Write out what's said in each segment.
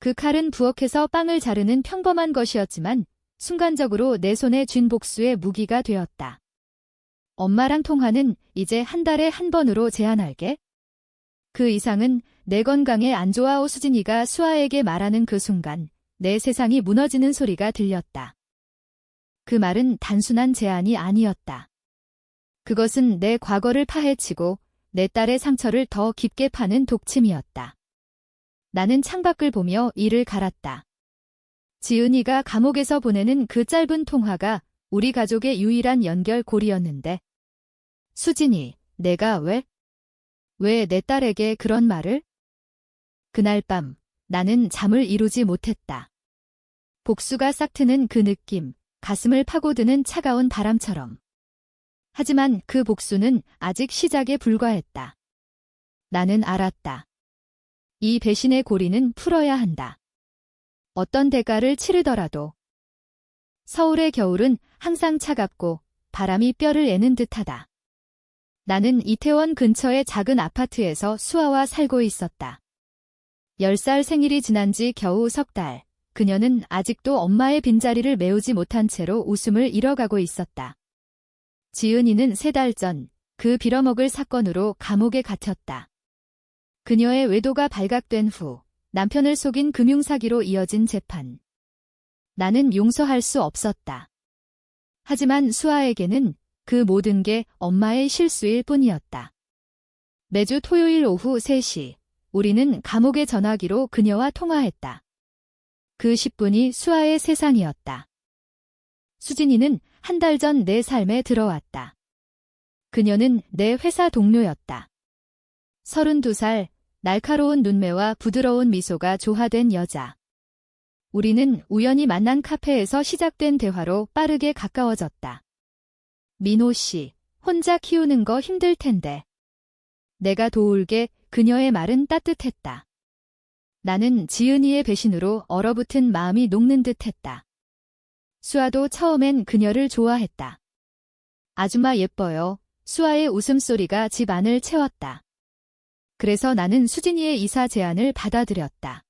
그 칼은 부엌에서 빵을 자르는 평범한 것이었지만 순간적으로 내 손에 쥔 복수의 무기가 되었다. 엄마랑 통화는 이제 한 달에 한 번으로 제한할게. 그 이상은 내 건강에 안 좋아. 수진이가 수아에게 말하는 그 순간 내 세상이 무너지는 소리가 들렸다. 그 말은 단순한 제안이 아니었다. 그것은 내 과거를 파헤치고 내 딸의 상처를 더 깊게 파는 독침이었다. 나는 창밖을 보며 이를 갈았다. 지은이가 감옥에서 보내는 그 짧은 통화가 우리 가족의 유일한 연결고리였는데. 수진이, 내가 왜 내 딸에게 그런 말을? 그날 밤 나는 잠을 이루지 못했다. 복수가 싹트는 그 느낌, 가슴을 파고드는 차가운 바람처럼. 하지만 그 복수는 아직 시작에 불과했다. 나는 알았다. 이 배신의 고리는 풀어야 한다. 어떤 대가를 치르더라도. 서울의 겨울은 항상 차갑고 바람이 뼈를 애는 듯하다. 나는 이태원 근처의 작은 아파트에서 수아와 살고 있었다. 10살 생일이 지난 지 겨우 석 달. 그녀는 아직도 엄마의 빈자리를 메우지 못한 채로 웃음을 잃어가고 있었다. 지은이는 3달 전 그 빌어먹을 사건으로 감옥에 갇혔다. 그녀의 외도가 발각된 후 남편을 속인 금융사기로 이어진 재판. 나는 용서할 수 없었다. 하지만 수아에게는 그 모든 게 엄마의 실수일 뿐이었다. 매주 토요일 오후 3시, 우리는 감옥의 전화기로 그녀와 통화했다. 그 10분이 수아의 세상이었다. 수진이는 한 달 전 내 삶에 들어왔다. 그녀는 내 회사 동료였다. 32살, 날카로운 눈매와 부드러운 미소가 조화된 여자. 우리는 우연히 만난 카페에서 시작된 대화로 빠르게 가까워졌다. 민호 씨, 혼자 키우는 거 힘들 텐데. 내가 도울게. 그녀의 말은 따뜻했다. 나는 지은이의 배신으로 얼어붙은 마음이 녹는 듯했다. 수아도 처음엔 그녀를 좋아했다. 아줌마 예뻐요. 수아의 웃음소리가 집 안을 채웠다. 그래서 나는 수진이의 이사 제안을 받아들였다.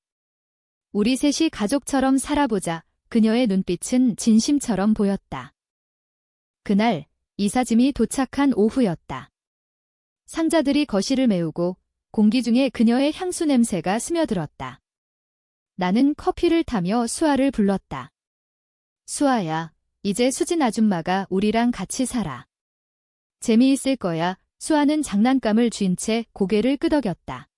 우리 셋이 가족처럼 살아보자. 그녀의 눈빛은 진심처럼 보였다. 그날 이사짐이 도착한 오후였다. 상자들이 거실을 메우고 공기 중에 그녀의 향수 냄새가 스며들었다. 나는 커피를 타며 수아를 불렀다. 수아야, 이제 수진 아줌마가 우리랑 같이 살아. 재미있을 거야. 수아는 장난감을 쥔 채 고개를 끄덕였다.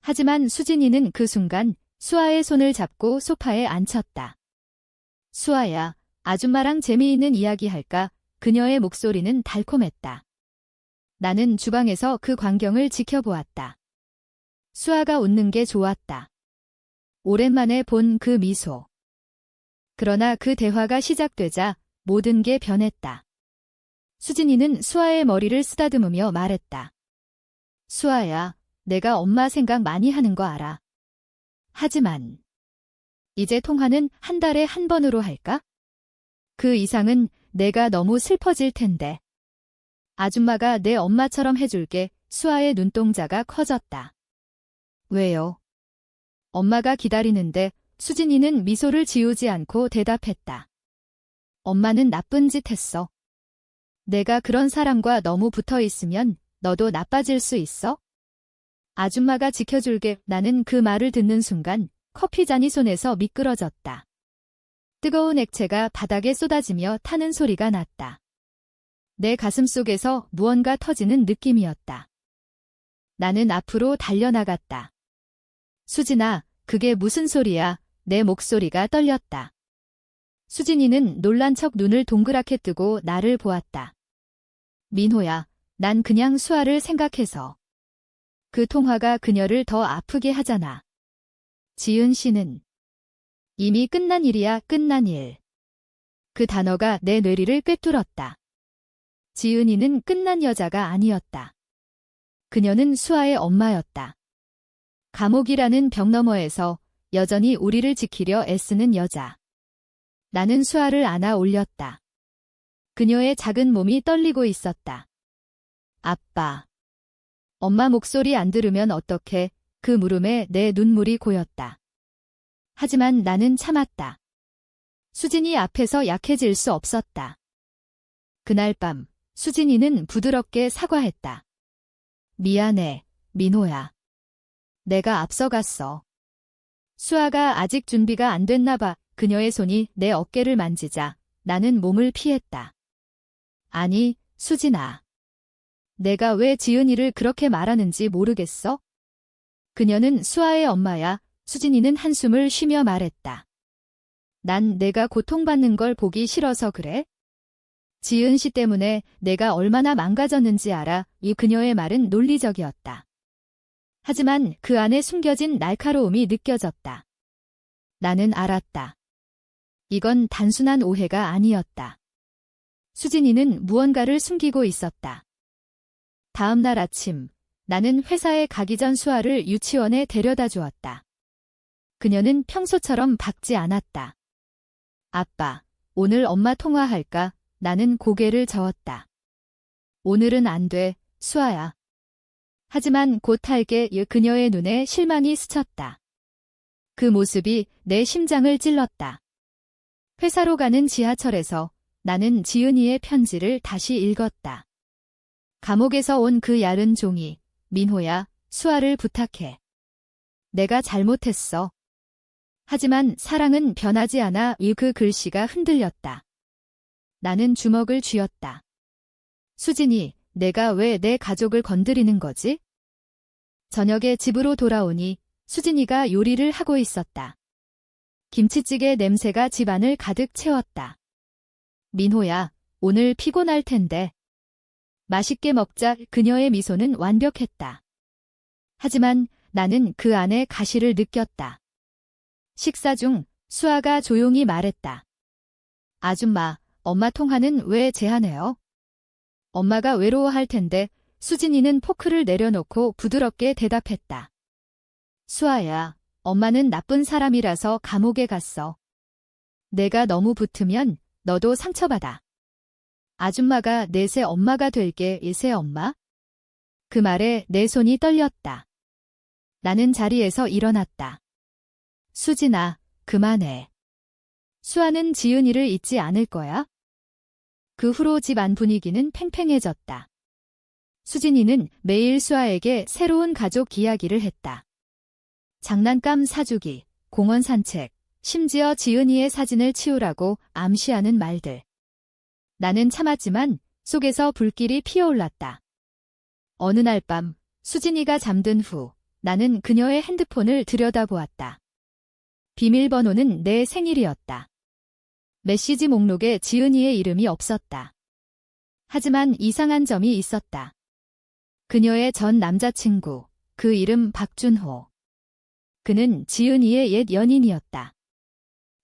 하지만 수진이는 그 순간 수아의 손을 잡고 소파에 앉혔다. 수아야, 아줌마랑 재미있는 이야기 할까? 그녀의 목소리는 달콤했다. 나는 주방에서 그 광경을 지켜보았다. 수아가 웃는 게 좋았다. 오랜만에 본 그 미소. 그러나 그 대화가 시작되자 모든 게 변했다. 수진이는 수아의 머리를 쓰다듬으며 말했다. 수아야, 내가 엄마 생각 많이 하는 거 알아. 하지만 이제 통화는 한 달에 한 번으로 할까? 그 이상은 내가 너무 슬퍼질 텐데. 아줌마가 내 엄마처럼 해줄게. 수아의 눈동자가 커졌다. 왜요? 엄마가 기다리는데. 수진이는 미소를 지우지 않고 대답했다. 엄마는 나쁜 짓 했어. 내가 그런 사람과 너무 붙어 있으면 너도 나빠질 수 있어? 아줌마가 지켜줄게. 나는 그 말을 듣는 순간 커피잔이 손에서 미끄러졌다. 뜨거운 액체가 바닥에 쏟아지며 타는 소리가 났다. 내 가슴 속에서 무언가 터지는 느낌이었다. 나는 앞으로 달려나갔다. 수진아, 그게 무슨 소리야? 내 목소리가 떨렸다. 수진이는 놀란 척 눈을 동그랗게 뜨고 나를 보았다. 민호야, 난 그냥 수아를 생각해서. 그 통화가 그녀를 더 아프게 하잖아. 지은 씨는 이미 끝난 일이야. 끝난 일. 그 단어가 내 뇌리를 꿰뚫었다. 지은이는 끝난 여자가 아니었다. 그녀는 수아의 엄마였다. 감옥이라는 벽 너머에서 여전히 우리를 지키려 애쓰는 여자. 나는 수아를 안아 올렸다. 그녀의 작은 몸이 떨리고 있었다. 아빠. 엄마 목소리 안 들으면 어떡해? 그 물음에 내 눈물이 고였다. 하지만 나는 참았다. 수진이 앞에서 약해질 수 없었다. 그날 밤 수진이는 부드럽게 사과했다. 미안해, 민호야. 내가 앞서갔어. 수아가 아직 준비가 안 됐나 봐. 그녀의 손이 내 어깨를 만지자 나는 몸을 피했다. 아니, 수진아. 내가 왜 지은이를 그렇게 말하는지 모르겠어? 그녀는 수아의 엄마야. 수진이는 한숨을 쉬며 말했다. 난 내가 고통받는 걸 보기 싫어서 그래? 지은 씨 때문에 내가 얼마나 망가졌는지 알아. 이 그녀의 말은 논리적이었다. 하지만 그 안에 숨겨진 날카로움이 느껴졌다. 나는 알았다. 이건 단순한 오해가 아니었다. 수진이는 무언가를 숨기고 있었다. 다음 날 아침, 나는 회사에 가기 전 수아를 유치원에 데려다 주었다. 그녀는 평소처럼 밝지 않았다. 아빠, 오늘 엄마 통화할까? 나는 고개를 저었다. 오늘은 안 돼, 수아야. 하지만 곧 할게. 그녀의 눈에 실망이 스쳤다. 그 모습이 내 심장을 찔렀다. 회사로 가는 지하철에서 나는 지은이의 편지를 다시 읽었다. 감옥에서 온 그 얇은 종이, 민호야, 수아를 부탁해. 내가 잘못했어. 하지만 사랑은 변하지 않아. 그 글씨가 흔들렸다. 나는 주먹을 쥐었다. 수진이, 내가 왜 내 가족을 건드리는 거지? 저녁에 집으로 돌아오니 수진이가 요리를 하고 있었다. 김치찌개 냄새가 집안을 가득 채웠다. 민호야, 오늘 피곤할 텐데. 맛있게 먹자. 그녀의 미소는 완벽했다. 하지만 나는 그 안에 가시를 느꼈다. 식사 중 수아가 조용히 말했다. 아줌마, 엄마 통화는 왜 제한해요? 엄마가 외로워할 텐데. 수진이는 포크를 내려놓고 부드럽게 대답했다. 수아야, 엄마는 나쁜 사람이라서 감옥에 갔어. 내가 너무 붙으면 너도 상처받아. 아줌마가 내 새 엄마가 될게. 새 엄마? 그 말에 내 손이 떨렸다. 나는 자리에서 일어났다. 수진아, 그만해. 수아는 지은이를 잊지 않을 거야? 그 후로 집안 분위기는 팽팽해졌다. 수진이는 매일 수아에게 새로운 가족 이야기를 했다. 장난감 사주기, 공원 산책, 심지어 지은이의 사진을 치우라고 암시하는 말들. 나는 참았지만 속에서 불길이 피어올랐다. 어느 날 밤 수진이가 잠든 후 나는 그녀의 핸드폰을 들여다보았다. 비밀번호는 내 생일이었다. 메시지 목록에 지은이의 이름이 없었다. 하지만 이상한 점이 있었다. 그녀의 전 남자친구, 그 이름 박준호. 그는 지은이의 옛 연인이었다.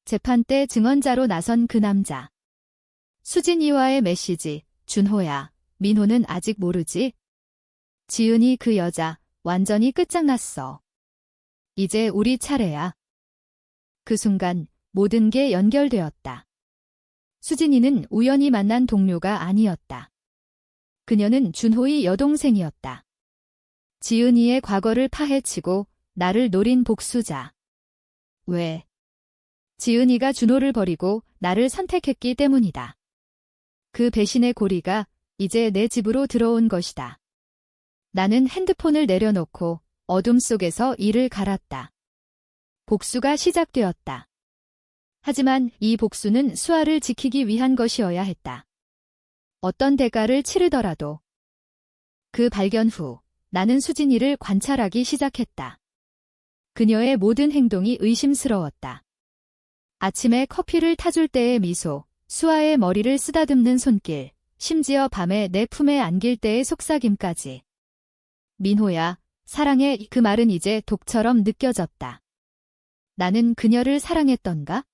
재판 때 증언자로 나선 그 남자. 수진이와의 메시지, 준호야, 민호는 아직 모르지? 지은이 그 여자, 완전히 끝장났어. 이제 우리 차례야. 그 순간 모든 게 연결되었다. 수진이는 우연히 만난 동료가 아니었다. 그녀는 준호의 여동생이었다. 지은이의 과거를 파헤치고 나를 노린 복수자. 왜? 지은이가 준호를 버리고 나를 선택했기 때문이다. 그 배신의 고리가 이제 내 집으로 들어온 것이다. 나는 핸드폰을 내려놓고 어둠 속에서 이를 갈았다. 복수가 시작되었다. 하지만 이 복수는 수아를 지키기 위한 것이어야 했다. 어떤 대가를 치르더라도. 그 발견 후 나는 수진이를 관찰하기 시작했다. 그녀의 모든 행동이 의심스러웠다. 아침에 커피를 타줄 때의 미소, 수아의 머리를 쓰다듬는 손길, 심지어 밤에 내 품에 안길 때의 속삭임까지. 민호야, 사랑해. 그 말은 이제 독처럼 느껴졌다. 나는 그녀를 사랑했던가?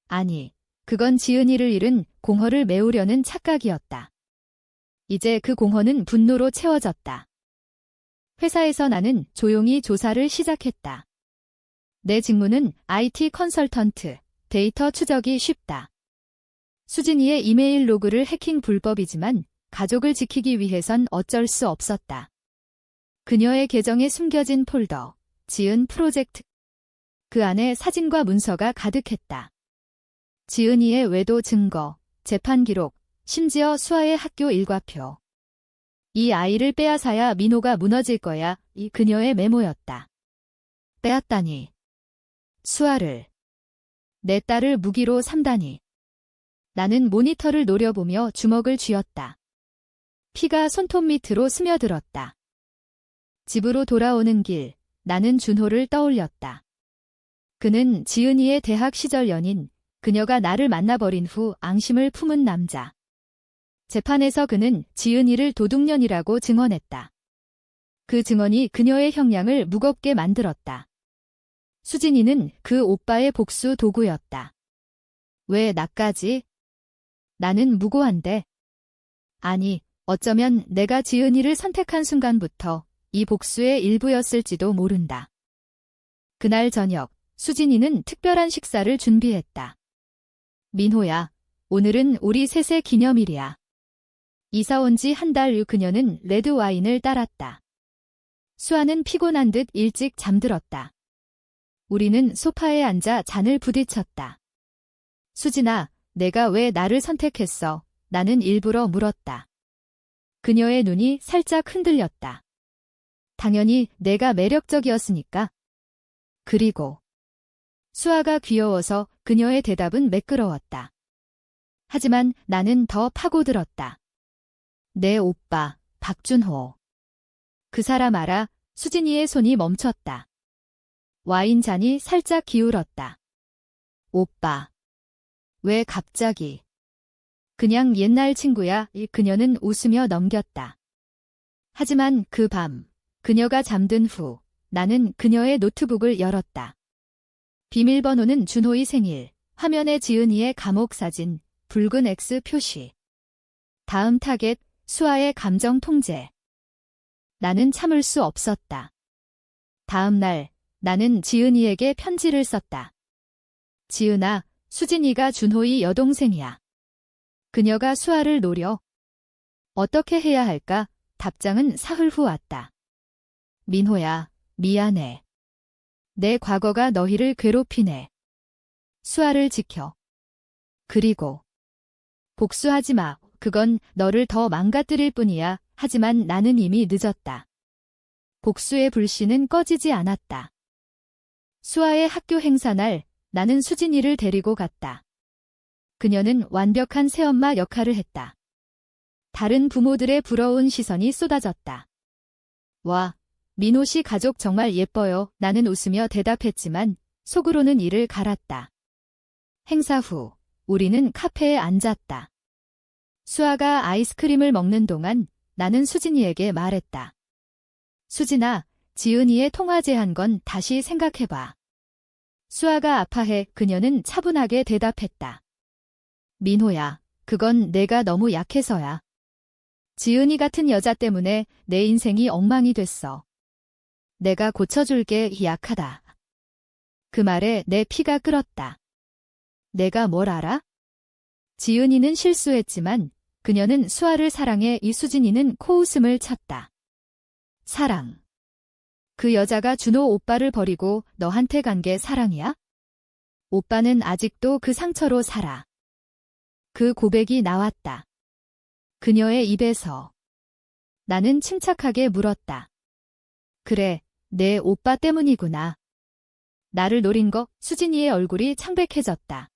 아니, 그건 지은이를 잃은 공허를 메우려는 착각이었다. 이제 그 공허는 분노로 채워졌다. 회사에서 나는 조용히 조사를 시작했다. 내 직무는 IT 컨설턴트, 데이터 추적이 쉽다. 수진이의 이메일 로그를 해킹 불법이지만 가족을 지키기 위해선 어쩔 수 없었다. 그녀의 계정에 숨겨진 폴더, 지은 프로젝트. 그 안에 사진과 문서가 가득했다. 지은이의 외도 증거, 재판 기록, 심지어 수아의 학교 일과표. 이 아이를 빼앗아야 민호가 무너질 거야. 이 그녀의 메모였다. 빼앗다니. 수아를. 내 딸을 무기로 삼다니. 나는 모니터를 노려보며 주먹을 쥐었다. 피가 손톱 밑으로 스며들었다. 집으로 돌아오는 길, 나는 준호를 떠올렸다. 그는 지은이의 대학 시절 연인, 그녀가 나를 만나버린 후 앙심을 품은 남자. 재판에서 그는 지은이를 도둑년이라고 증언했다. 그 증언이 그녀의 형량을 무겁게 만들었다. 수진이는 그 오빠의 복수 도구였다. 왜 나까지? 나는 무고한데. 아니, 어쩌면 내가 지은이를 선택한 순간부터 이 복수의 일부였을지도 모른다. 그날 저녁, 수진이는 특별한 식사를 준비했다. 민호야, 오늘은 우리 셋의 기념일이야. 이사 온 지 한 달 후 그녀는 레드 와인을 따랐다. 수아는 피곤한 듯 일찍 잠들었다. 우리는 소파에 앉아 잔을 부딪혔다. 수진아, 내가 왜 나를 선택했어? 나는 일부러 물었다. 그녀의 눈이 살짝 흔들렸다. 당연히 내가 매력적이었으니까. 그리고 수아가 귀여워서 그녀의 대답은 매끄러웠다. 하지만 나는 더 파고들었다. 내 오빠, 박준호. 그 사람 알아? 수진이의 손이 멈췄다. 와인잔이 살짝 기울었다. 오빠. 왜 갑자기? 그냥 옛날 친구야. 그녀는 웃으며 넘겼다. 하지만 그 밤, 그녀가 잠든 후 나는 그녀의 노트북을 열었다. 비밀번호는 준호의 생일, 화면에 지은이의 감옥 사진, 붉은 X 표시. 다음 타겟, 수아의 감정 통제. 나는 참을 수 없었다. 다음 날, 나는 지은이에게 편지를 썼다. 지은아, 수진이가 준호의 여동생이야. 그녀가 수아를 노려. 어떻게 해야 할까? 답장은 사흘 후 왔다. 민호야, 미안해. 내 과거가 너희를 괴롭히네. 수아를 지켜. 그리고 복수하지 마. 그건 너를 더 망가뜨릴 뿐이야. 하지만 나는 이미 늦었다. 복수의 불씨는 꺼지지 않았다. 수아의 학교 행사날, 나는 수진이를 데리고 갔다. 그녀는 완벽한 새엄마 역할을 했다. 다른 부모들의 부러운 시선이 쏟아졌다. 와, 민호 씨 가족 정말 예뻐요. 나는 웃으며 대답했지만 속으로는 이를 갈았다. 행사 후, 우리는 카페에 앉았다. 수아가 아이스크림을 먹는 동안 나는 수진이에게 말했다. 수진아, 지은이의 통화 제한 건 다시 생각해봐. 수아가 아파해. 그녀는 차분하게 대답했다. 민호야, 그건 내가 너무 약해서야. 지은이 같은 여자 때문에 내 인생이 엉망이 됐어. 내가 고쳐줄게. 약하다. 그 말에 내 피가 끓었다. 내가 뭘 알아? 지은이는 실수했지만 그녀는 수아를 사랑해. 이수진이는 코웃음을 쳤다. 사랑. 그 여자가 준호 오빠를 버리고 너한테 간 게 사랑이야? 오빠는 아직도 그 상처로 살아. 그 고백이 나왔다. 그녀의 입에서. 나는 침착하게 물었다. 그래, 내 오빠 때문이구나. 나를 노린 거. 수진이의 얼굴이 창백해졌다.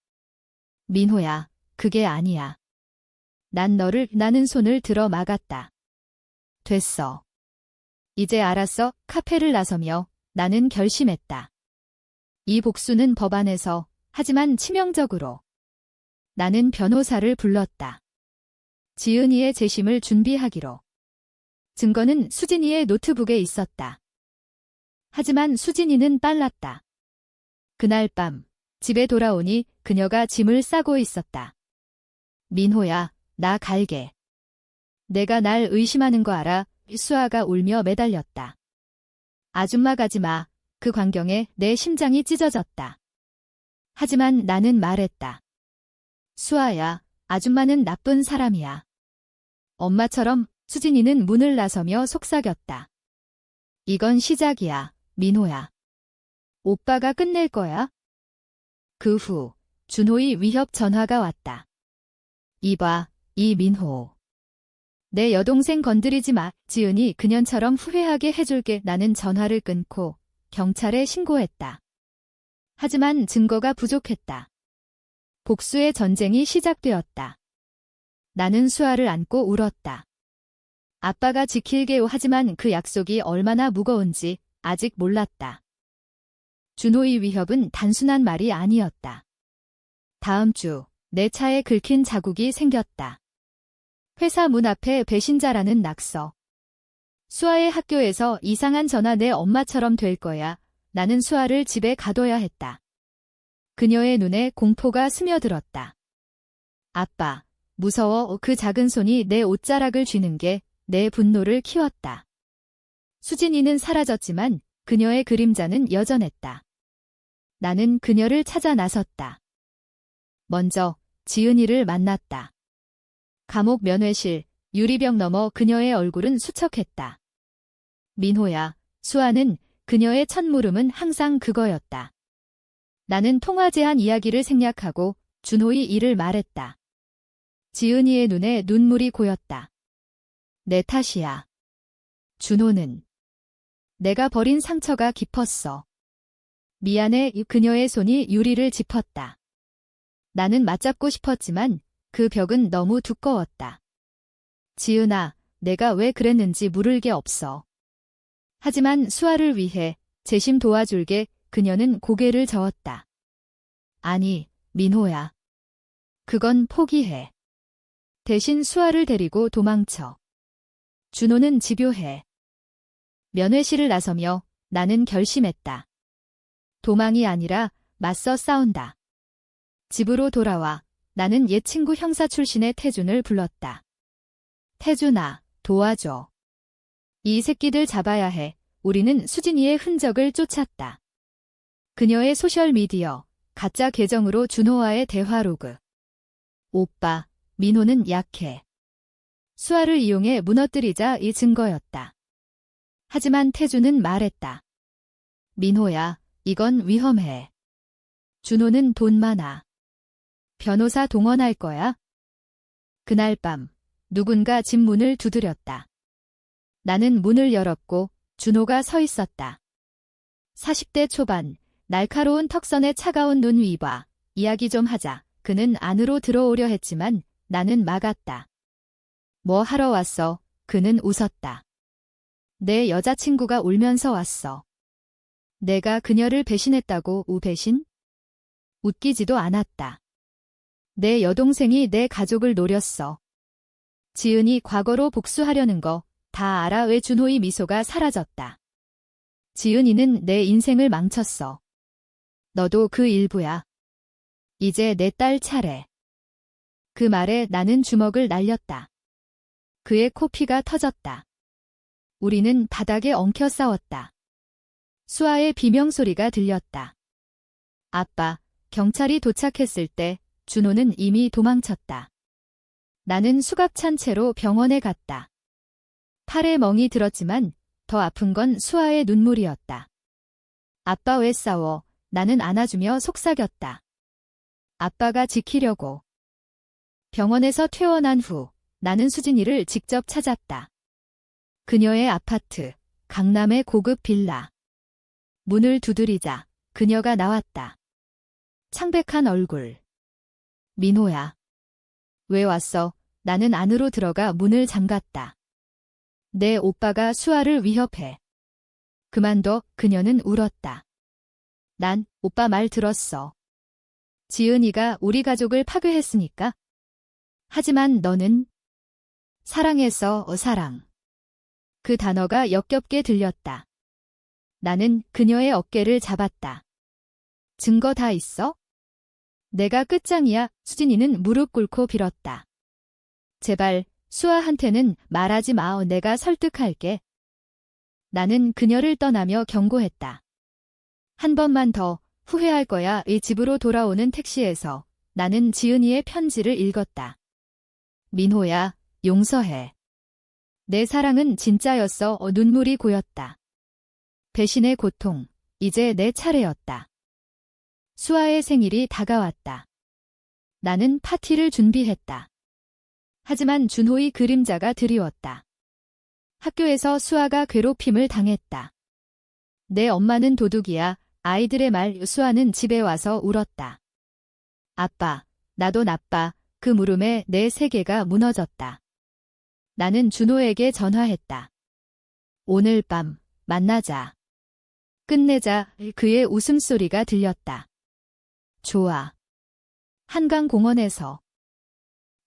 민호야, 그게 아니야. 나는 손을 들어 막았다. 됐어. 이제 알았어. 카페를 나서며 나는 결심했다. 이 복수는 법안에서, 하지만 치명적으로. 나는 변호사를 불렀다. 지은이의 재심을 준비하기로. 증거는 수진이의 노트북에 있었다. 하지만 수진이는 빨랐다. 그날 밤, 집에 돌아오니 그녀가 짐을 싸고 있었다. 민호야, 나 갈게. 내가 날 의심하는 거 알아? 수아가 울며 매달렸다. 아줌마 가지 마. 그 광경에 내 심장이 찢어졌다. 하지만 나는 말했다. 수아야, 아줌마는 나쁜 사람이야. 엄마처럼. 수진이는 문을 나서며 속삭였다. 이건 시작이야, 민호야. 오빠가 끝낼 거야? 그 후 준호의 위협 전화가 왔다. 이봐, 이민호. 내 여동생 건드리지 마. 지은이 그년처럼 후회하게 해줄게. 나는 전화를 끊고 경찰에 신고했다. 하지만 증거가 부족했다. 복수의 전쟁이 시작되었다. 나는 수아를 안고 울었다. 아빠가 지킬게요. 하지만 그 약속이 얼마나 무거운지 아직 몰랐다. 준호의 위협은 단순한 말이 아니었다. 다음 주 내 차에 긁힌 자국이 생겼다. 회사 문 앞에 배신자라는 낙서. 수아의 학교에서 이상한 전화. 내 엄마처럼 될 거야. 나는 수아를 집에 가둬야 했다. 그녀의 눈에 공포가 스며들었다. 아빠, 무서워. 그 작은 손이 내 옷자락을 쥐는 게 내 분노를 키웠다. 수진이는 사라졌지만 그녀의 그림자는 여전했다. 나는 그녀를 찾아 나섰다. 먼저 지은이를 만났다. 감옥 면회실, 유리병 너머 그녀의 얼굴은 수척했다. 민호야, 수아는 그녀의 첫 물음은 항상 그거였다. 나는 통화 제한 이야기를 생략하고 준호의 일을 말했다. 지은이의 눈에 눈물이 고였다. 내 탓이야. 준호는 내가 버린 상처가 깊었어. 미안해. 그녀의 손이 유리를 짚었다. 나는 맞잡고 싶었지만 그 벽은 너무 두꺼웠다. 지은아, 내가 왜 그랬는지 물을 게 없어. 하지만 수아를 위해 재심 도와줄게. 그녀는 고개를 저었다. 아니, 민호야. 그건 포기해. 대신 수아를 데리고 도망쳐. 준호는 집요해. 면회실을 나서며 나는 결심했다. 도망이 아니라 맞서 싸운다. 집으로 돌아와 나는 옛 친구 형사 출신의 태준을 불렀다. 태준아, 도와줘. 이 새끼들 잡아야 해. 우리는 수진이의 흔적을 쫓았다. 그녀의 소셜미디어, 가짜 계정으로 준호와의 대화 로그. 오빠, 민호는 약해. 수아를 이용해 무너뜨리자. 이 증거였다. 하지만 태준은 말했다. 민호야, 이건 위험해. 준호는 돈 많아. 변호사 동원할 거야? 그날 밤 누군가 집 문을 두드렸다. 나는 문을 열었고 준호가 서 있었다. 40대 초반, 날카로운 턱선에 차가운 눈 위봐. 이야기 좀 하자. 그는 안으로 들어오려 했지만 나는 막았다. 뭐 하러 왔어? 그는 웃었다. 내 여자친구가 울면서 왔어. 내가 그녀를 배신했다고. 배신? 웃기지도 않았다. 내 여동생이 내 가족을 노렸어. 지은이 과거로 복수하려는 거 다 알아. 왜? 준호의 미소가 사라졌다. 지은이는 내 인생을 망쳤어. 너도 그 일부야. 이제 내 딸 차례. 그 말에 나는 주먹을 날렸다. 그의 코피가 터졌다. 우리는 바닥에 엉켜 싸웠다. 수아의 비명소리가 들렸다. 아빠, 경찰이 도착했을 때 준호는 이미 도망쳤다. 나는 수갑찬 채로 병원에 갔다. 팔에 멍이 들었지만 더 아픈 건 수아의 눈물이었다. 아빠 왜 싸워? 나는 안아주며 속삭였다. 아빠가 지키려고. 병원에서 퇴원한 후 나는 수진이를 직접 찾았다. 그녀의 아파트, 강남의 고급 빌라. 문을 두드리자 그녀가 나왔다. 창백한 얼굴. 민호야. 왜 왔어? 나는 안으로 들어가 문을 잠갔다. 내 오빠가 수아를 위협해. 그만둬. 그녀는 울었다. 난 오빠 말 들었어. 지은이가 우리 가족을 파괴했으니까. 하지만 너는 사랑했어. 사랑. 그 단어가 역겹게 들렸다. 나는 그녀의 어깨를 잡았다. 증거 다 있어? 내가 끝장이야. 수진이는 무릎 꿇고 빌었다. 제발 수아한테는 말하지 마. 내가 설득할게. 나는 그녀를 떠나며 경고했다. 한 번만 더 후회할 거야. 이 집으로 돌아오는 택시에서 나는 지은이의 편지를 읽었다. 민호야, 용서해. 내 사랑은 진짜였어. 눈물이 고였다. 배신의 고통, 이제 내 차례였다. 수아의 생일이 다가왔다. 나는 파티를 준비했다. 하지만 준호의 그림자가 드리웠다. 학교에서 수아가 괴롭힘을 당했다. 내 엄마는 도둑이야. 아이들의 말 수아는 집에 와서 울었다. 아빠, 나도 나빠. 그 물음에 내 세계가 무너졌다. 나는 준호에게 전화했다. 오늘 밤 만나자. 끝내자. 그의 웃음소리가 들렸다. 좋아. 한강공원에서.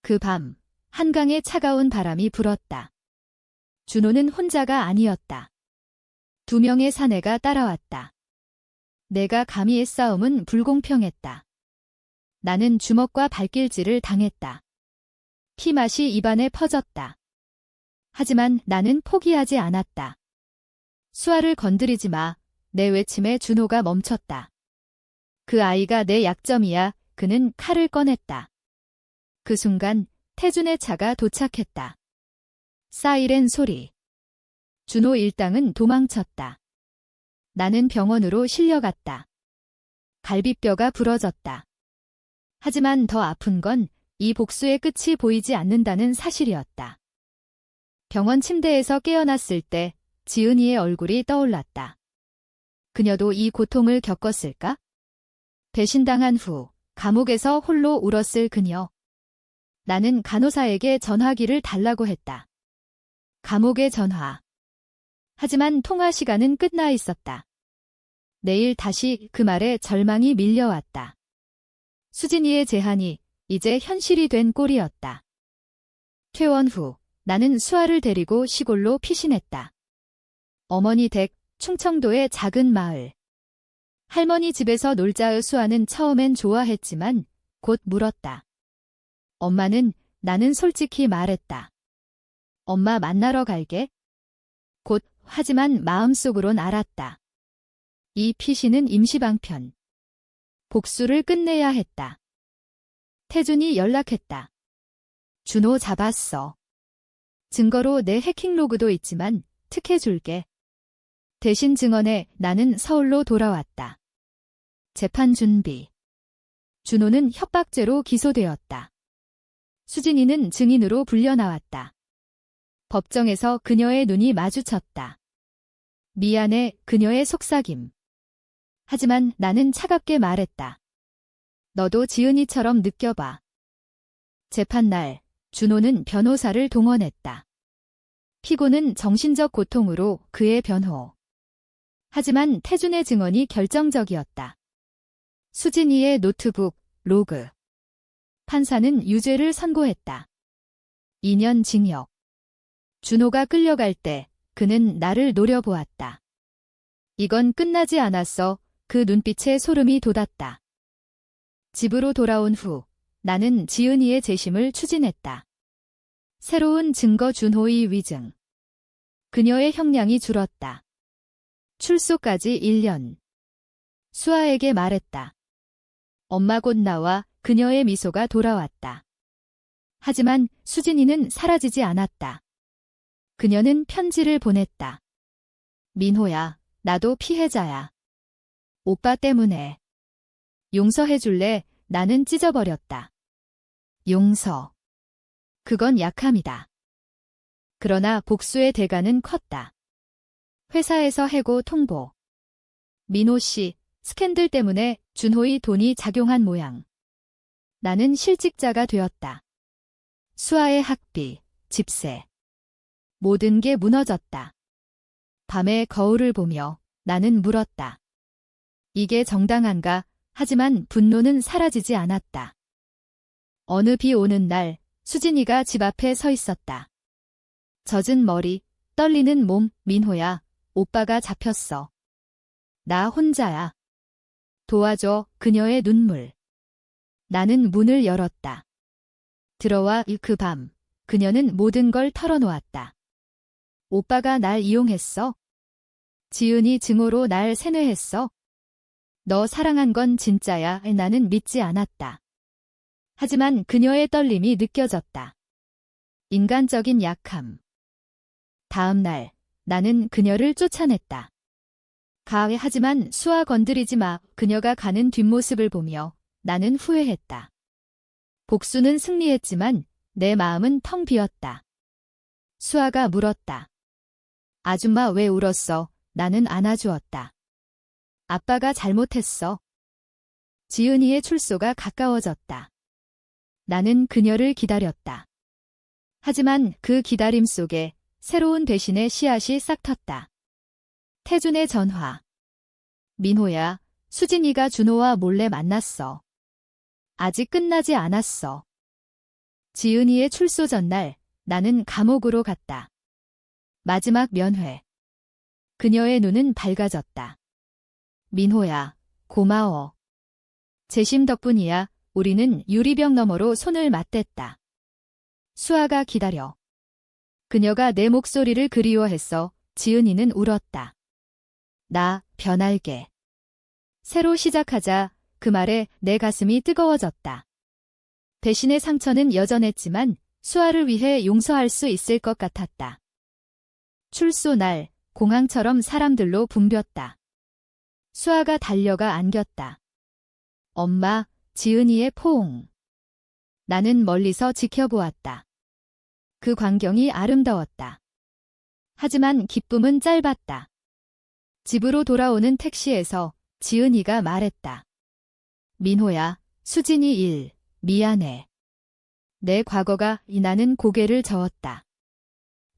그 밤 한강에 차가운 바람이 불었다. 준호는 혼자가 아니었다. 2명의 사내가 따라왔다. 내가 감히의 싸움은 불공평했다. 나는 주먹과 발길질을 당했다. 피맛이 입안에 퍼졌다. 하지만 나는 포기하지 않았다. 수아를 건드리지 마. 내 외침에 준호가 멈췄다. 그 아이가 내 약점이야. 그는 칼을 꺼냈다. 그 순간 태준의 차가 도착했다. 사이렌 소리. 준호 일당은 도망쳤다. 나는 병원으로 실려갔다. 갈비뼈가 부러졌다. 하지만 더 아픈 건 이 복수의 끝이 보이지 않는다는 사실이었다. 병원 침대에서 깨어났을 때 지은이의 얼굴이 떠올랐다. 그녀도 이 고통을 겪었을까? 배신당한 후 감옥에서 홀로 울었을 그녀. 나는 간호사에게 전화기를 달라고 했다. 감옥의 전화. 하지만 통화 시간은 끝나 있었다. 내일 다시 그 말에 절망이 밀려왔다. 수진이의 제한이 이제 현실이 된 꼴이었다. 퇴원 후 나는 수아를 데리고 시골로 피신했다. 어머니 댁, 충청도의 작은 마을. 할머니 집에서 놀자의 수아는 처음엔 좋아했지만 곧 물었다. 엄마는 나는 솔직히 말했다. 엄마 만나러 갈게. 곧 하지만 마음속으론 알았다. 이 피신은 임시방편. 복수를 끝내야 했다. 태준이 연락했다. 준호 잡았어. 증거로 내 해킹 로그도 있지만 특혜줄게. 대신 증언에 나는 서울로 돌아왔다. 재판 준비. 준호는 협박죄로 기소되었다. 수진이는 증인으로 불려나왔다. 법정에서 그녀의 눈이 마주쳤다. 미안해, 그녀의 속삭임. 하지만 나는 차갑게 말했다. 너도 지은이처럼 느껴봐. 재판날, 준호는 변호사를 동원했다. 피고는 정신적 고통으로 그의 변호. 하지만 태준의 증언이 결정적이었다. 수진이의 노트북, 로그. 판사는 유죄를 선고했다. 2년 징역. 준호가 끌려갈 때 그는 나를 노려보았다. 이건 끝나지 않았어. 그 눈빛에 소름이 돋았다. 집으로 돌아온 후 나는 지은이의 재심을 추진했다. 새로운 증거 준호의 위증. 그녀의 형량이 줄었다. 출소까지 1년. 수아에게 말했다. 엄마 곧 나와. 그녀의 미소가 돌아왔다. 하지만 수진이는 사라지지 않았다. 그녀는 편지를 보냈다. 민호야, 나도 피해자야. 오빠 때문에. 용서해줄래? 나는 찢어버렸다. 용서. 그건 약함이다. 그러나 복수의 대가는 컸다. 회사에서 해고 통보. 민호 씨, 스캔들 때문에 준호의 돈이 작용한 모양. 나는 실직자가 되었다. 수아의 학비, 집세. 모든 게 무너졌다. 밤에 거울을 보며 나는 물었다. 이게 정당한가? 하지만 분노는 사라지지 않았다. 어느 비 오는 날 수진이가 집 앞에 서 있었다. 젖은 머리, 떨리는 몸. 민호야, 오빠가 잡혔어. 나 혼자야. 도와줘. 그녀의 눈물. 나는 문을 열었다. 들어와. 그 밤 그녀는 모든 걸 털어놓았다. 오빠가 날 이용했어? 지은이 증오로 날 세뇌했어? 너 사랑한 건 진짜야. 나는 믿지 않았다. 하지만 그녀의 떨림이 느껴졌다. 인간적인 약함. 다음 날 나는 그녀를 쫓아냈다. 하지만 수아 건드리지 마. 그녀가 가는 뒷모습을 보며 나는 후회했다. 복수는 승리했지만 내 마음은 텅 비었다. 수아가 물었다. 아줌마 왜 울었어? 나는 안아주었다. 아빠가 잘못했어. 지은이의 출소가 가까워졌다. 나는 그녀를 기다렸다. 하지만 그 기다림 속에 새로운 배신의 씨앗이 싹 텄다. 태준의 전화. 민호야, 수진이가 준호와 몰래 만났어. 아직 끝나지 않았어. 지은이의 출소 전날 나는 감옥으로 갔다. 마지막 면회. 그녀의 눈은 밝아졌다. 민호야, 고마워. 재심 덕분이야. 우리는 유리병 너머로 손을 맞댔다. 수아가 기다려. 그녀가 내 목소리를 그리워했어. 지은이는 울었다. 나 변할게. 새로 시작하자. 그 말에 내 가슴이 뜨거워졌다. 배신의 상처는 여전했지만 수아를 위해 용서할 수 있을 것 같았다. 출소 날 공항처럼 사람들로 붐볐다. 수아가 달려가 안겼다. 엄마, 지은이의 포옹. 나는 멀리서 지켜보았다. 그 광경이 아름다웠다. 하지만 기쁨은 짧았다. 집으로 돌아오는 택시에서 지은이가 말했다. 민호야, 수진이 미안해. 내 과거가 나는 고개를 저었다.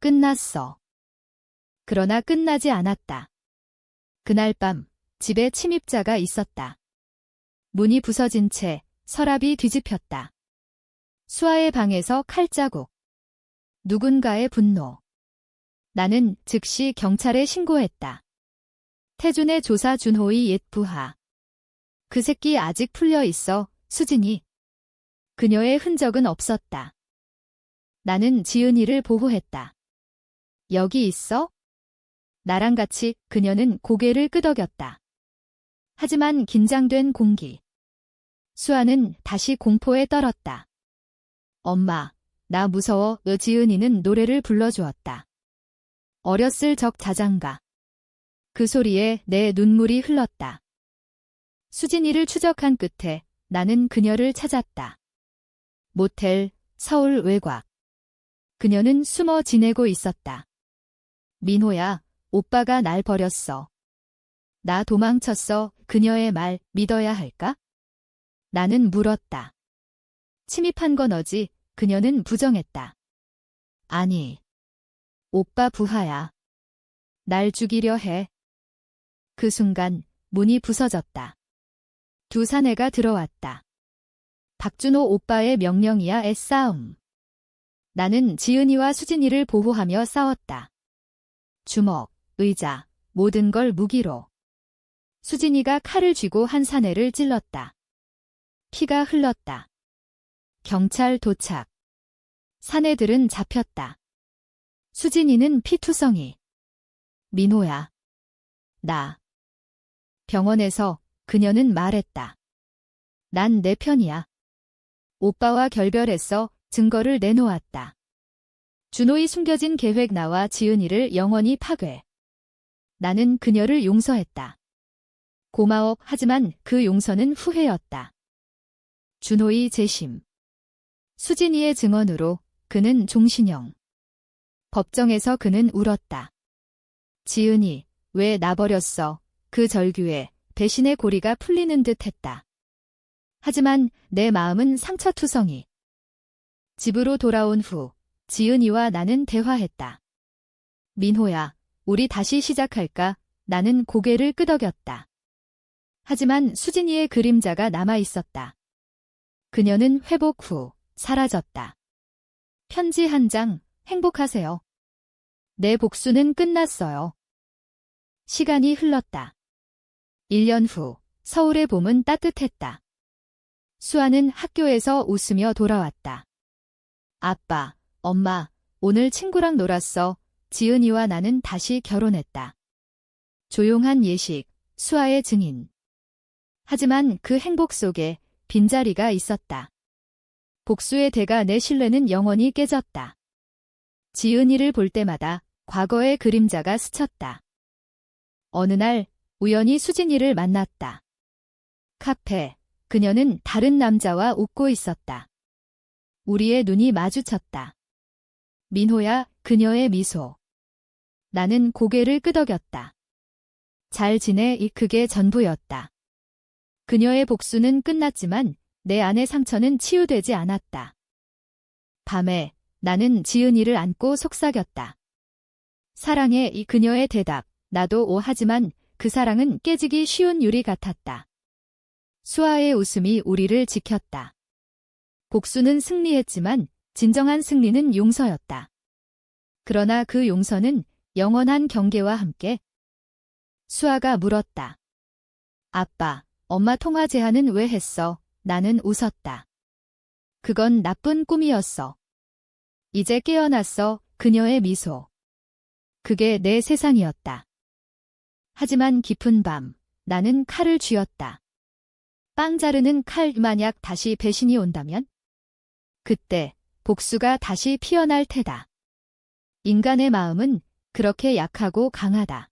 끝났어. 그러나 끝나지 않았다. 그날 밤 집에 침입자가 있었다. 문이 부서진 채 서랍이 뒤집혔다. 수아의 방에서 칼자국. 누군가의 분노. 나는 즉시 경찰에 신고했다. 태준의 조사 준호의 옛 부하. 그 새끼 아직 풀려 있어, 수진이. 그녀의 흔적은 없었다. 나는 지은이를 보호했다. 여기 있어? 나랑 같이. 그녀는 고개를 끄덕였다. 하지만 긴장된 공기. 수아는 다시 공포에 떨었다. 엄마, 나 무서워. 지은이는 노래를 불러주었다. 어렸을 적 자장가. 그 소리에 내 눈물이 흘렀다. 수진이를 추적한 끝에 나는 그녀를 찾았다. 모텔, 서울 외곽. 그녀는 숨어 지내고 있었다. 민호야, 오빠가 날 버렸어. 나 도망쳤어. 그녀의 말 믿어야 할까? 나는 물었다. 침입한 건 너지. 그녀는 부정했다. 아니. 오빠 부하야. 날 죽이려 해. 그 순간 문이 부서졌다. 두 사내가 들어왔다. 박준호 오빠의 명령이야. 애싸움. 나는 지은이와 수진이를 보호하며 싸웠다. 주먹, 의자, 모든 걸 무기로. 수진이가 칼을 쥐고 한 사내를 찔렀다. 피가 흘렀다. 경찰 도착. 사내들은 잡혔다. 수진이는 피투성이. 민호야. 나. 병원에서 그녀는 말했다. 난 내 편이야. 오빠와 결별했어. 증거를 내놓았다. 준호의 숨겨진 계획 나와 지은이를 영원히 파괴. 나는 그녀를 용서했다. 고마워. 하지만 그 용서는 후회였다. 준호의 재심. 수진이의 증언으로 그는 종신형. 법정에서 그는 울었다. 지은이, 왜 나 버렸어? 그 절규에 배신의 고리가 풀리는 듯 했다. 하지만 내 마음은 상처투성이. 집으로 돌아온 후 지은이와 나는 대화했다. 민호야, 우리 다시 시작할까? 나는 고개를 끄덕였다. 하지만 수진이의 그림자가 남아있었다. 그녀는 회복 후 사라졌다. 편지 한 장, 행복하세요. 내 복수는 끝났어요. 시간이 흘렀다. 1년 후 서울의 봄은 따뜻했다. 수아는 학교에서 웃으며 돌아왔다. 아빠, 엄마, 오늘 친구랑 놀았어. 지은이와 나는 다시 결혼했다. 조용한 예식, 수아의 증인. 하지만 그 행복 속에 빈자리가 있었다. 복수의 대가 내 신뢰는 영원히 깨졌다. 지은이를 볼 때마다 과거의 그림자가 스쳤다. 어느 날 우연히 수진이를 만났다. 카페. 그녀는 다른 남자와 웃고 있었다. 우리의 눈이 마주쳤다. 민호야, 그녀의 미소. 나는 고개를 끄덕였다. 잘 지내? 그게 전부였다. 그녀의 복수는 끝났지만 내 안의 상처는 치유되지 않았다. 밤에 나는 지은이를 안고 속삭였다. 사랑해. 그녀의 대답. 나도 하지만 그 사랑은 깨지기 쉬운 유리 같았다. 수아의 웃음이 우리를 지켰다. 복수는 승리했지만 진정한 승리는 용서였다. 그러나 그 용서는 영원한 경계와 함께. 수아가 물었다. 아빠, 엄마 통화 제한은 왜 했어? 나는 웃었다. 그건 나쁜 꿈이었어. 이제 깨어났어. 그녀의 미소. 그게 내 세상이었다. 하지만 깊은 밤, 나는 칼을 쥐었다. 빵 자르는 칼. 만약 다시 배신이 온다면? 그때 복수가 다시 피어날 테다. 인간의 마음은 그렇게 약하고 강하다.